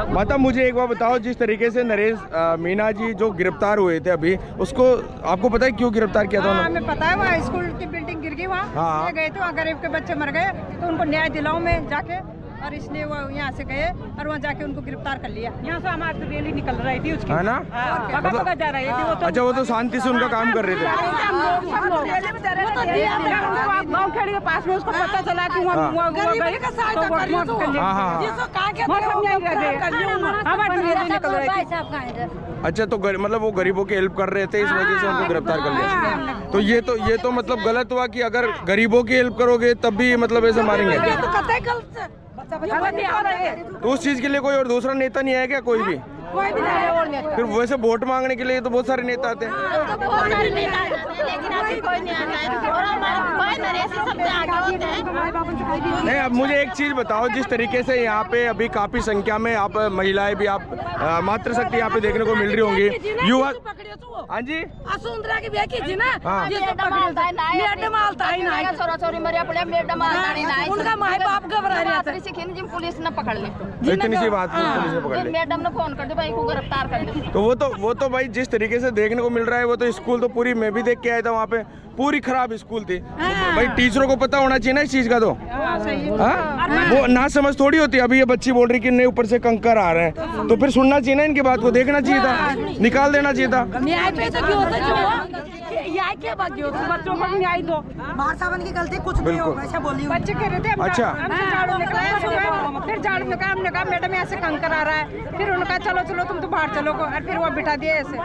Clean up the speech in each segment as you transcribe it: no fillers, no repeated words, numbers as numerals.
माता मुझे एक बार बताओ, जिस तरीके से नरेश मीणा जी जो गिरफ्तार हुए थे अभी, उसको आपको पता है क्यों गिरफ्तार किया था? हमें पता है, वहाँ स्कूल की बिल्डिंग गिर गई, वहाँ गए थे, वहाँ गरीब के बच्चे मर गए तो उनको न्याय दिलाओ में जाके, और इसलिए वो यहाँ से गए और वहाँ जाके उनको गिरफ्तार कर लिया। यहाँ से हमारी रैली निकल रही थी उसकी, है ना, जा रही थी वो तो। अच्छा, वो तो शांति से उनका काम कर रहे थे। गाँव खेड़ी के पास में उसको पता चला कि अच्छा, तो मतलब वो गरीबों की हेल्प कर रहे थे, इस वजह से उनको गिरफ्तार कर लिया। तो ये तो मतलब गलत हुआ कि अगर गरीबों की हेल्प करोगे तब भी मतलब ऐसे मारेंगे। तो उस चीज के लिए कोई और दूसरा नेता नहीं आया क्या? कोई भी फिर वैसे वोट मांगने के लिए तो बहुत सारे नेता आते हैं। नहीं, अब मुझे एक चीज बताओ, जिस तरीके से यहाँ पे अभी काफी संख्या में आप महिलाएं भी, आप मातृशक्ति यहाँ पे देखने को मिल रही होंगी, युवा। हाँ जी, पुलिस ने पकड़ ली, इतनी सी बात पुलिस ने पकड़ ली, मैडम ने फोन कर दिया भाई को गिरफ्तार कर ली। तो वो तो भाई जिस तरीके से देखने को मिल रहा है, वो तो स्कूल तो पूरी, मैं भी देख के आया था वहाँ पे, पूरी खराब स्कूल थी। भाई टीचरों को पता होना चाहिए ना इस चीज का, तो वो ना समझ थोड़ी होती। अभी ये बच्ची बोल रही कि नहीं ऊपर से कंकर आ रहा है, तो फिर सुनना चाहिए ना इनकी बात को, देखना चाहिए था, निकाल देना चाहिए था। बच्चों को न्याय दो, सावन की गलती कुछ नहीं होगा, ऐसा बोली बच्चे कह रहे थे। अच्छा, झाड़ू निकला, फिर झाड़ू निकला, हमने कहा मैडम ऐसे कंकर आ रहा है, फिर उनका चलो चलो तुम तो बाहर चलो, और फिर वो बिठा दिए ऐसे।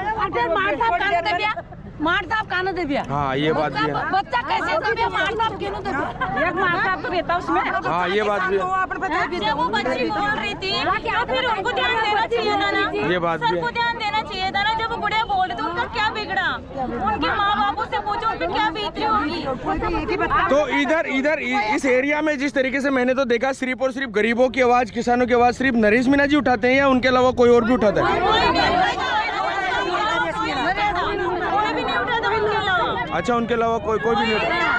मार साहब कान दे दिया। हाँ, ये बात भी है। बच्चा कैसे दे मार साहब क्यों दे दिया? एक मार साहब तो रहता उसमें। हाँ, ये बात भी है। जब वो बच्ची बोल रही थी तो फिर उनको ध्यान देना चाहिए था ना, ये बात भी है। सबको ध्यान देना चाहिए था ना। जब वो बुढ़िया बोल रही थी, उनका क्या बिगड़ा? उनके माँ बापों से पूछो उनकी क्या बीती होगी। तो इधर इस एरिया में जिस तरीके से मैंने तो देखा, सिर्फ और सिर्फ गरीबों की आवाज, किसानों की आवाज सिर्फ नरेश मीणा जी उठाते हैं, या उनके अलावा कोई और भी उठाता है? अच्छा, उनके अलावा कोई भी नहीं उठाता।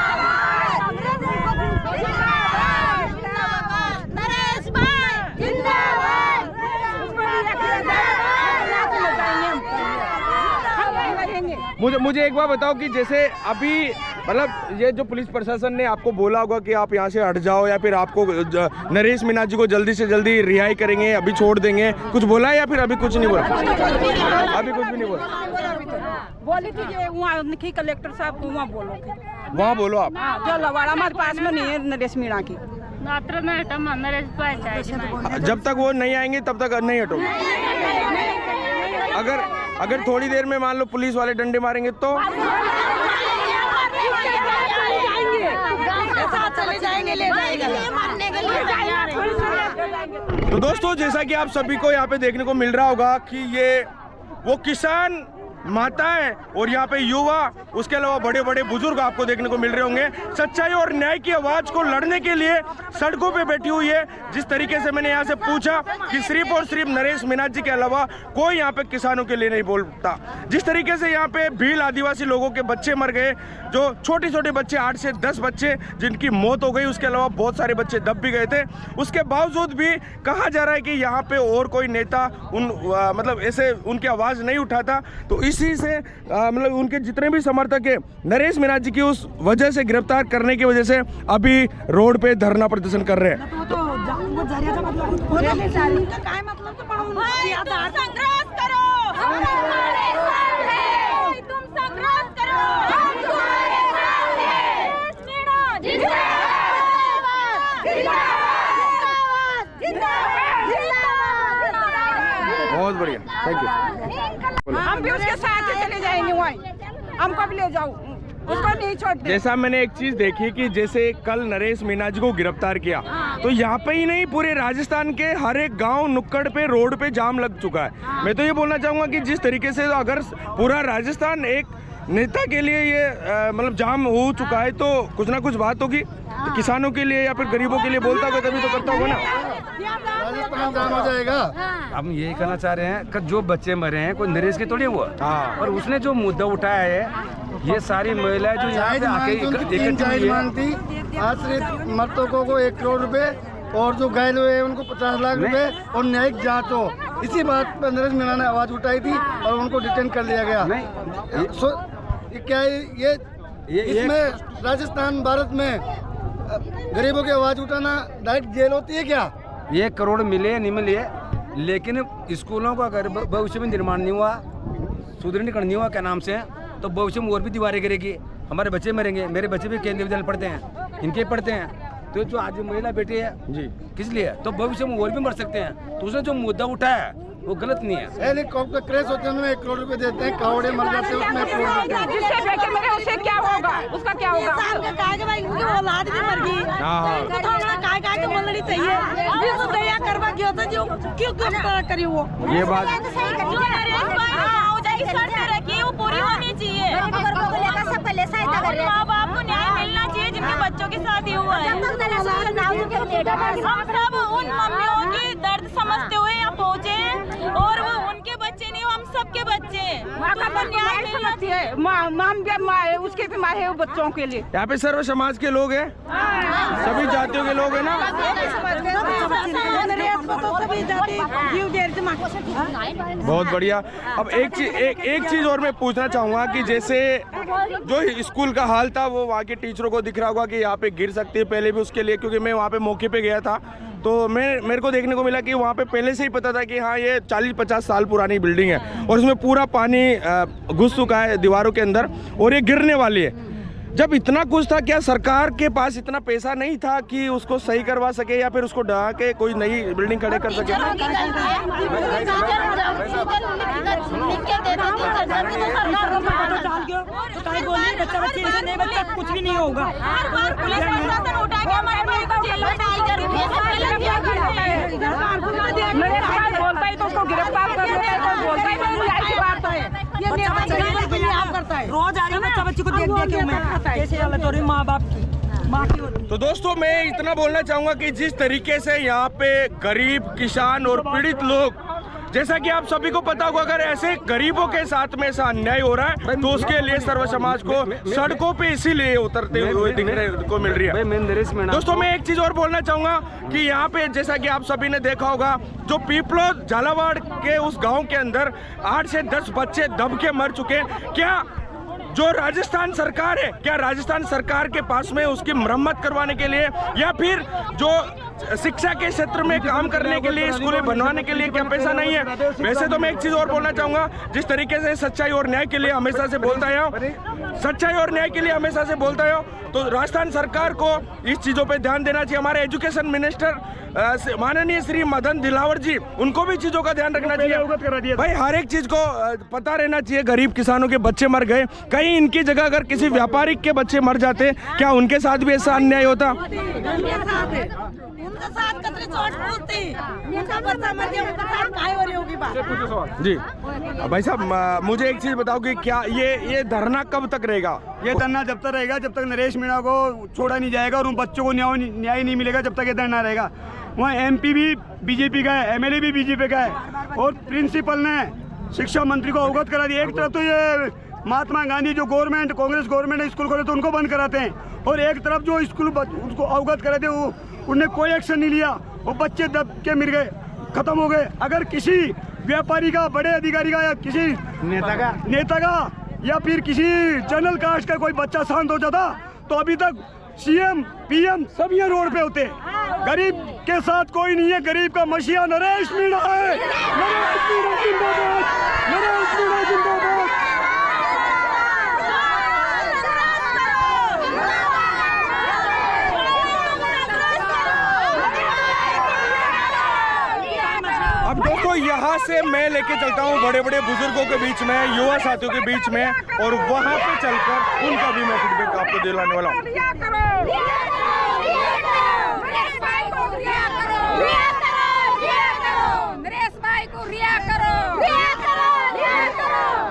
मुझे एक बात बताओ कि जैसे अभी मतलब ये जो पुलिस प्रशासन ने आपको बोला होगा कि आप यहाँ से हट जाओ, या फिर आपको नरेश मीणा जी को जल्दी से जल्दी रिहाई करेंगे, अभी छोड़ देंगे, कुछ बोला है या फिर अभी कुछ नहीं बोला? अभी कुछ भी नहीं बोला। बोली थी कि वहाँ लिखी कलेक्टर साहब को, वहाँ बोलो आप। जो लवाड़ा हमारे पास में नहीं है नरेश मीणा की, जब तक वो नहीं आएंगे तब तक नहीं हटोगे। अगर थोड़ी देर में मान लो पुलिस वाले डंडे मारेंगे तो दोस्तों, जैसा कि आप सभी को यहाँ पे देखने को मिल रहा होगा कि ये वो किसान माताएं और यहाँ पे युवा, उसके अलावा बड़े बड़े बुजुर्ग आपको देखने को मिल रहे होंगे, सच्चाई और न्याय की आवाज को लड़ने के लिए सड़कों पे बैठी हुई है। जिस तरीके से मैंने यहाँ से पूछा कि सिर्फ और सिर्फ नरेश मीणा जी के अलावा कोई यहाँ पे किसानों के लिए नहीं बोलता। जिस तरीके से यहाँ पे भील आदिवासी लोगों के बच्चे मर गए, जो छोटे छोटे बच्चे 8 से 10 बच्चे जिनकी मौत हो गई, उसके अलावा बहुत सारे बच्चे दब भी गए थे, उसके बावजूद भी कहा जा रहा है कि यहाँ पे और कोई नेता मतलब ऐसे उनकी आवाज नहीं उठाता। तो इसी से मतलब उनके जितने भी समर्थक है नरेश मीणा जी की उस वजह से, गिरफ्तार करने की वजह से अभी रोड पे धरना प्रदर्शन कर रहे हैं। बहुत बढ़िया, थैंक यू। हम भी उसके साथ ही चले जाएंगे, वहीं हमको भी ले जाओ, उसको नहीं छोड़ते। जैसा मैंने एक चीज देखी कि जैसे कल नरेश मीणा जी को गिरफ्तार किया, तो यहाँ पे ही नहीं पूरे राजस्थान के हर एक गांव नुक्कड़ पे रोड पे जाम लग चुका है। मैं तो ये बोलना चाहूंगा कि जिस तरीके से अगर पूरा राजस्थान एक नेता के लिए ये मतलब जाम हो चुका है, तो कुछ ना कुछ बात होगी। तो किसानों के लिए या फिर गरीबों के लिए बोलता होगा, तभी तो करता होगा ना। राजस्थान काम हो जाएगा। हम यही कहना चाह रहे हैं कि जो बच्चे मरे हैं कोई नरेश के थोड़ी हुआ, और उसने जो मुद्दा उठाया है, ये सारी महिलाएं जो यहाँ पे आके इकट्ठी हुई है, आश्रित मृतकों को 1 करोड़ रुपए और जो घायल हुए हैं उनको 50 लाख रुपए और न्यायिक जांच हो। इसी बात पर नरेश मीणा ने आवाज उठाई थी और उनको डिटेन कर लिया गया। ये क्या है ये इसमें राजस्थान भारत में गरीबों की आवाज उठाना डायरेक्ट जेल होती है क्या? 1 करोड़ मिले नहीं मिले, लेकिन स्कूलों का अगर भविष्य में निर्माण नहीं हुआ, सुदृढ़ीकरण नहीं हुआ क्या नाम से, तो भविष्य में और भी दीवारें गिरेगी, हमारे बच्चे मरेंगे। मेरे बच्चे भी केंद्रीय विद्यालय पढ़ते हैं, इनके पढ़ते हैं। तो जो आज महिला बेटी है जी किस लिए, तो भविष्य में और भी मर सकते हैं। तो उसने जो मुद्दा उठाया है वो गलत नहीं है। हेलीकॉप्टर क्रैश होते हैं, 1 करोड़ रुपए देते हैं, कावड़े मर जाते हैं उसमें। जिससे बेटे मरे उससे क्या होगा, उसका क्या होगा? औलाद भी मर गई, तो मिलनी चाहिए। दया करवा क्यों करी वो ये बात रखी वो पूरी होनी चाहिए। माँ बाप को न्याय मिलना चाहिए जिनके बच्चों के साथ ही हुआ है। हम सब उन मम्मियों की दर्द समझते हुए यहाँ पहुँचे हैं और वो उनके बच्चे नहीं, हम सबके बच्चे हैं। न्याय मिलना चाहिए। माँ है, उसके भी माँ है वो बच्चों के लिए। यहाँ पे सर्व समाज के लोग हैं, सभी जातियों के लोग हैं ना। बहुत बढ़िया। अब एक चीज और मैं पूछना चाहूँगा कि जैसे जो स्कूल का हाल था वो वहाँ के टीचरों को दिख रहा होगा कि यहाँ पे गिर सकती है पहले भी उसके लिए, क्योंकि मैं वहाँ पे मौके पे गया था तो मेरे को देखने को मिला कि वहाँ पे पहले से ही पता था कि हाँ ये 40-50 साल पुरानी बिल्डिंग है और उसमें पूरा पानी घुस चुका है दीवारों के अंदर और ये गिरने वाली है। जब इतना कुछ था, क्या सरकार के पास इतना पैसा नहीं था कि उसको सही करवा सके या फिर उसको ढहा के कोई नई बिल्डिंग खड़े कर सके? कुछ भी नहीं होगा। बोलता है तो उसको गिरफ्तार कर लेता है, कोई बोलता है रोज आगे बच्चा बच्ची को देख के कैसे हालत हो रही माँ बाप की। तो दोस्तों मैं इतना बोलना चाहूँगा कि जिस तरीके से यहाँ पे गरीब, किसान और पीड़ित लोग, जैसा कि आप सभी को पता होगा, अगर ऐसे गरीबों के साथ में ऐसा अन्याय हो रहा है तो उसके लिए सर्व समाज को सड़कों पे इसीलिए उतरते हुए दिखने को मिल रही है। दोस्तों मैं एक चीज और बोलना चाहूंगा कि यहाँ पे जैसा कि आप सभी ने देखा होगा, जो पीपलोद झालावाड़ के उस गांव के अंदर 8 से 10 बच्चे दब के मर चुके। क्या जो राजस्थान सरकार है, क्या राजस्थान सरकार के पास में उसकी मरम्मत करवाने के लिए या फिर जो शिक्षा के क्षेत्र में काम करने के लिए, स्कूलें बनवाने के लिए क्या पैसा नहीं है? वैसे तो मैं एक चीज और बोलना चाहूंगा, जिस तरीके से सच्चाई और न्याय के लिए हमेशा से बोलता है, सच्चाई और न्याय के लिए हमेशा से बोलता है, तो राजस्थान सरकार को इस चीजों पे ध्यान देना चाहिए। हमारे एजुकेशन मिनिस्टर माननीय श्री मदन दिलावर जी, उनको भी चीजों का ध्यान रखना चाहिए। भाई हर एक चीज को पता रहना चाहिए। गरीब किसानों के बच्चे मर गए, कहीं इनकी जगह अगर किसी व्यापारिक के बच्चे मर जाते, क्या उनके साथ भी ऐसा अन्याय होता? जी भाई साहब, मुझे एक चीज बताओ कि क्या ये धरना कब तक रहेगा? ये धरना जब तक रहेगा जब तक नरेश मीणा को छोड़ा नहीं जाएगा और उन बच्चों को न्याय नहीं मिलेगा, जब तक ये धरना रहेगा। वहाँ MP भी बीजेपी का है, MLA भी बीजेपी का है और प्रिंसिपल ने शिक्षा मंत्री को अवगत करा दिया। एक तरफ तो ये महात्मा गांधी जो गवर्नमेंट, कांग्रेस गवर्नमेंट स्कूल खोले तो उनको बंद कराते हैं, और एक तरफ जो स्कूल उसको अवगत कराते वो उनने कोई एक्शन नहीं लिया, वो बच्चे दब के मिल गए, खत्म हो गए। अगर किसी व्यापारी का, बड़े अधिकारी का या किसी नेता का या फिर किसी जनरल कास्ट का कोई बच्चा शांत हो जाता तो अभी तक CM PM सब ये रोड पे होते। गरीब के साथ कोई नहीं है, गरीब का मसीहा नरेश मीणा है। नरेश मीणा जिंदाबाद, नरेश मीणा जिंदाबाद। अब दोस्तों यहाँ से मैं लेके चलता हूँ बड़े बड़े बुजुर्गों के बीच में, युवा साथियों के बीच में, और वहाँ पे चलकर उनका भी मैं फीडबैक आपको दिलाने वाला हूँ।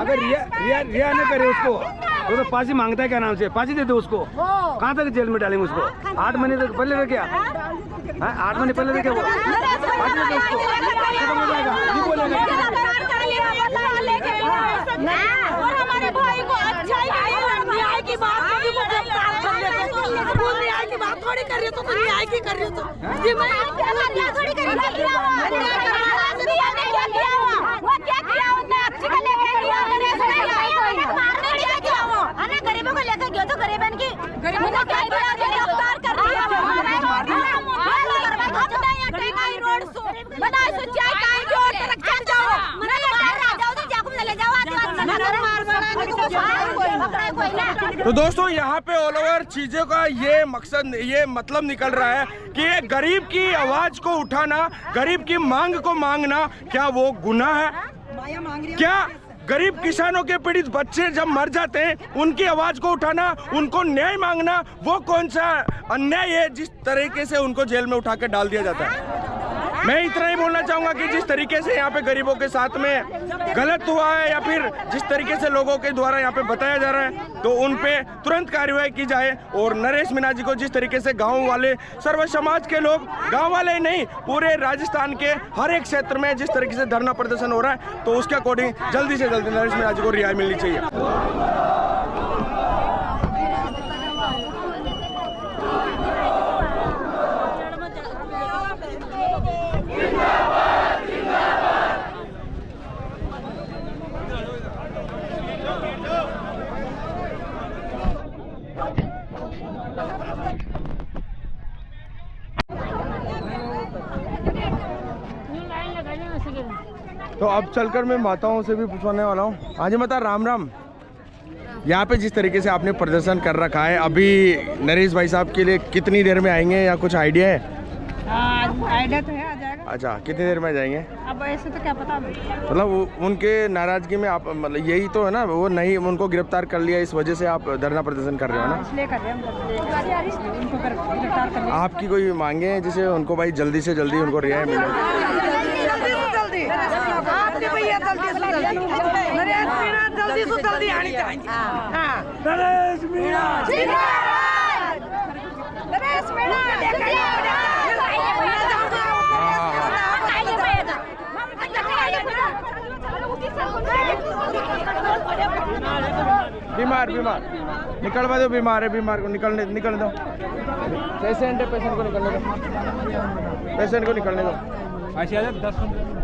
अगर रिया न करे उसको तो फांसी मांगता है, क्या नाम से फांसी दे दो उसको। कहाँ तक जेल में डालेंगे उसको? 8 महीने तक पहले रह गया, 8 महीने पहले रह गया वो, फांसी दे दो उसको, खत्म हो जाएगा। नहीं बोलेगा और हमारे भाई को अच्छा ही न्याय की बात, न्याय की बात थोड़ी रही हो तो न्याय की कर रही हो तो जी मैं थोड़ी कर रही गरीबों को लेकर गया तो गरीबन की गरीबों को क्या गिरफ्तार कर दिया रोड बना सोचा काई रोड रक्षा जाओ मना जाओ तो जाकुम ले जाओ तो दोस्तों यहाँ पे ऑल ओवर चीजों का ये मकसद, ये मतलब निकल रहा है कि ये गरीब की आवाज को उठाना, गरीब की मांग को मांगना, क्या वो गुनाह है? क्या गरीब किसानों के पीड़ित बच्चे जब मर जाते हैं उनकी आवाज को उठाना, उनको न्याय मांगना, वो कौन सा अन्याय है जिस तरीके से उनको जेल में उठा के डाल दिया जाता है? मैं इतना ही बोलना चाहूंगा कि जिस तरीके से यहाँ पे गरीबों के साथ में गलत हुआ है या फिर जिस तरीके से लोगों के द्वारा यहाँ पे बताया जा रहा है तो उन पे तुरंत कार्रवाई की जाए। और नरेश मीणा जी को जिस तरीके से गांव वाले, सर्व समाज के लोग, गांव वाले ही नहीं पूरे राजस्थान के हर एक क्षेत्र में जिस तरीके से धरना प्रदर्शन हो रहा है तो उसके अकॉर्डिंग जल्दी से जल्दी नरेश मीणा जी को रिहाई मिलनी चाहिए। तो अब चलकर मैं माताओं से भी पूछवाने वाला हूँ। हाँ जी माता, राम राम। यहाँ पे जिस तरीके से आपने प्रदर्शन कर रखा है, अभी नरेश भाई साहब के लिए कितनी देर में आएंगे या कुछ आइडिया है? आइडिया तो है, आ जाएगा। अच्छा, कितनी देर में जाएंगे? अब ऐसे तो क्या पता, मतलब उनके नाराजगी में आप, मतलब यही तो है ना, वो नहीं, उनको गिरफ्तार कर लिया इस वजह से आप धरना प्रदर्शन कर रहे हो ना? इसलिए कर रहे हैं, उनको गिरफ्तार कर लिया। आपकी कोई मांगे हैं जिसे उनको भाई जल्दी से जल्दी उनको रिहाई मिले? जल्दी आनी चाहिए। नरेश मीणा बीमार निकलवा दो, बीमार है, बीमार को निकलने दो। पेशेंट है, पेशेंट को निकलने दो, पेशेंट को निकलने दो।